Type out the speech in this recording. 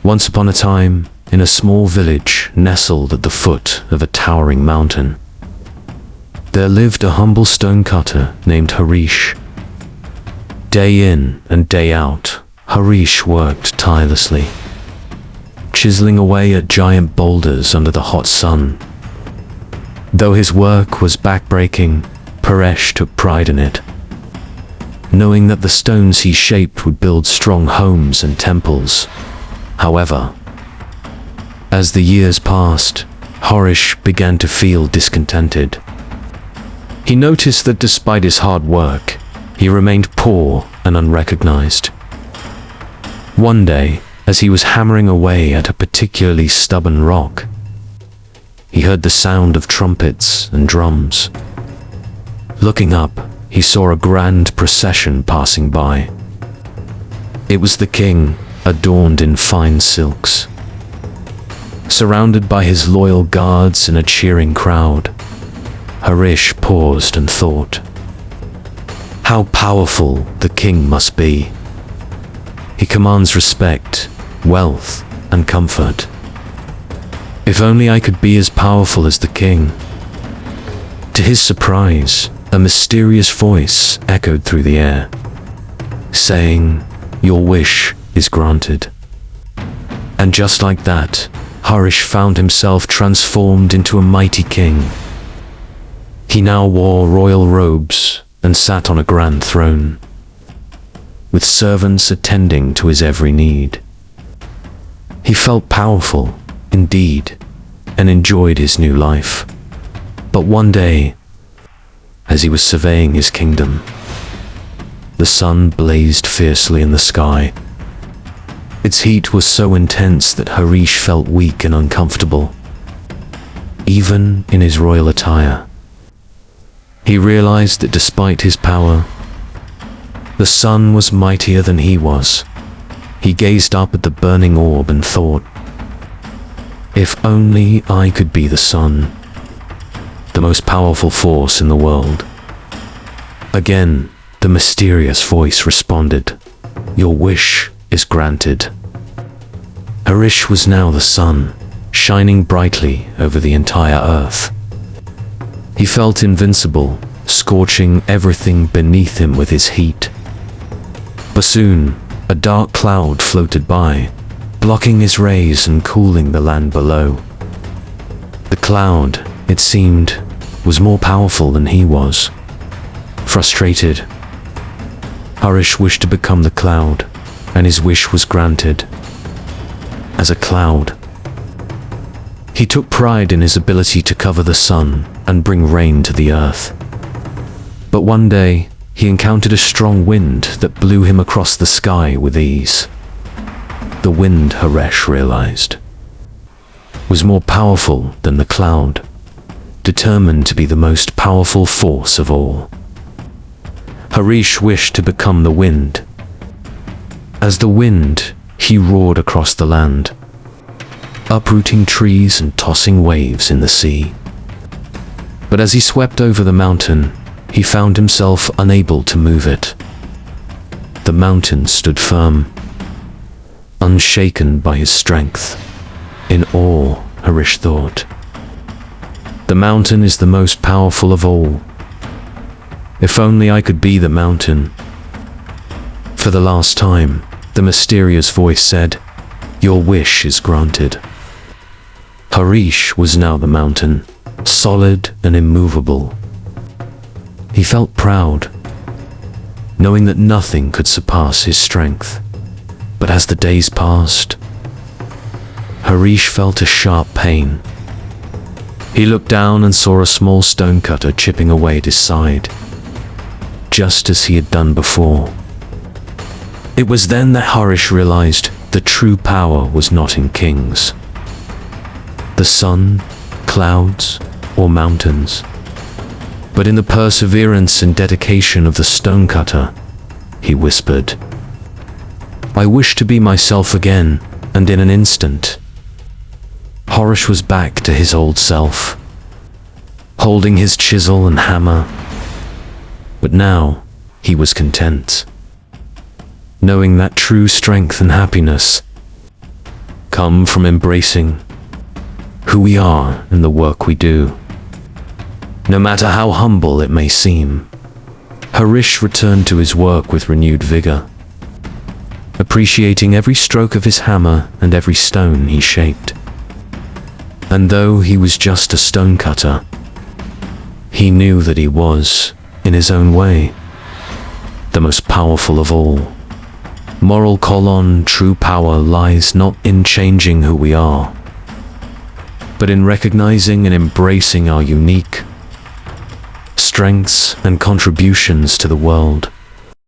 Once upon a time, in a small village nestled at the foot of a towering mountain, there lived a humble stonecutter named Harish. Day in and day out, Harish worked tirelessly, chiseling away at giant boulders under the hot sun. Though his work was backbreaking, Paresh took pride in it, knowing that the stones he shaped would build strong homes and temples. However, as the years passed, Harish began to feel discontented. He noticed that despite his hard work, he remained poor and unrecognized. One day, as he was hammering away at a particularly stubborn rock, he heard the sound of trumpets and drums. Looking up, he saw a grand procession passing by. It was the king, adorned in fine silks, surrounded by his loyal guards and a cheering crowd. Harish paused and thought, how powerful the king must be. He commands respect, wealth, and comfort. If only I could be as powerful as the king. To his surprise, a mysterious voice echoed through the air, saying, "Your wish is granted." And just like that, Harish found himself transformed into a mighty king. He now wore royal robes and sat on a grand throne, with servants attending to his every need. He felt powerful, indeed, and enjoyed his new life. But one day, as he was surveying his kingdom, the sun blazed fiercely in the sky. Its heat was so intense that Harish felt weak and uncomfortable, even in his royal attire. He realized that despite his power, the sun was mightier than he was. He gazed up at the burning orb and thought, if only I could be the sun, the most powerful force in the world. Again, the mysterious voice responded, "Your wish is granted." Harish was now the sun, shining brightly over the entire earth. He felt invincible, scorching everything beneath him with his heat. But soon, a dark cloud floated by, blocking his rays and cooling the land below. The cloud, it seemed, was more powerful than he was. Frustrated, Harish wished to become the cloud, and his wish was granted. As a cloud, he took pride in his ability to cover the sun and bring rain to the earth. But one day, he encountered a strong wind that blew him across the sky with ease. The wind, Harish realized, was more powerful than the cloud, determined to be the most powerful force of all. Harish wished to become the wind. As the wind, he roared across the land, uprooting trees and tossing waves in the sea. But as he swept over the mountain, he found himself unable to move it. The mountain stood firm, unshaken by his strength. In awe, Harish thought, the mountain is the most powerful of all. If only I could be the mountain. For the last time, the mysterious voice said, "Your wish is granted." Harish was now the mountain, solid and immovable. He felt proud, knowing that nothing could surpass his strength. But as the days passed, Harish felt a sharp pain. He looked down and saw a small stonecutter chipping away at his side, just as he had done before. It was then that Harish realized the true power was not in kings, the sun, clouds, or mountains, but in the perseverance and dedication of the stonecutter. He whispered, "I wish to be myself again," and in an instant, Harish was back to his old self, holding his chisel and hammer. But now, he was content, knowing that true strength and happiness come from embracing who we are in the work we do. No matter how humble it may seem, Harish returned to his work with renewed vigor, appreciating every stroke of his hammer and every stone he shaped. And though he was just a stonecutter, he knew that he was, in his own way, the most powerful of all. Moral colon, true power lies not in changing who we are, but in recognizing and embracing our unique strengths and contributions to the world.